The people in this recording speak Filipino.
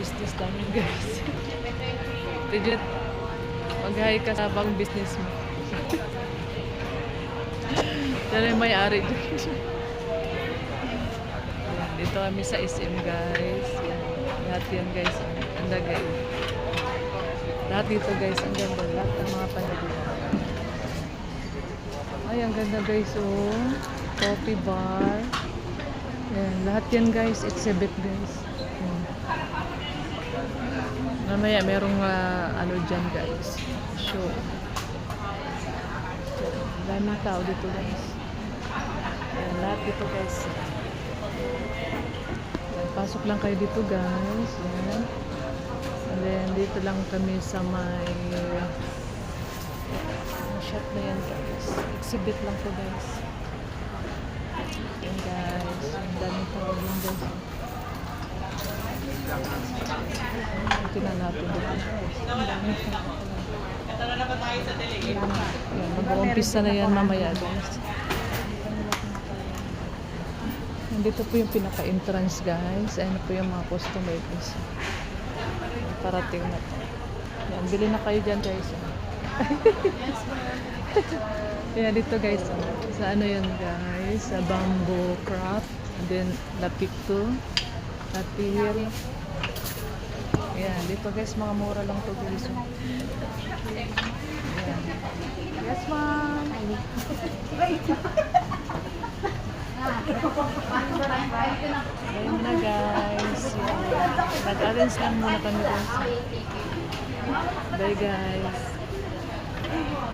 business namin guys. Legit, mag-hi ka sa bang business mo. Yan yung may-ari dyan. Dito kami sa SM guys. Yan. Lahat yan guys. Ang lagay. Lahat dito guys. Ang ganda. Lahat ng mga panagin. Ay, ang ganda guys. Oh. Coffee bar. Yan. Lahat yan guys. Exhibit guys. Yan. Mamaya merong ano dyan guys. Show. Daming tao dito guys. Yan. Lahat dito guys. Pasok lang kayo dito guys. Yan. And then dito lang kami sa may shop na yan guys. Exhibit lang to guys. Yan guys. Ang daming tao din guys. Tingnan natin dito. Ang daming tao. Yan. Mag-uumpisa na yan mamaya guys. Dito po yung pinaka-entrance guys. Ayan po yung mga customer guys. Parating na to. Yan, bili na kayo dyan guys. Kaya dito guys. Sa ano yun guys. Sa bamboo craft. And then lapikto. Latir. Ayan, dito guys. Mga mura lang to guys. Ayan. Yes ma'am. Ayun na guys. Nag-arrange lang muna kami guys. Bye guys.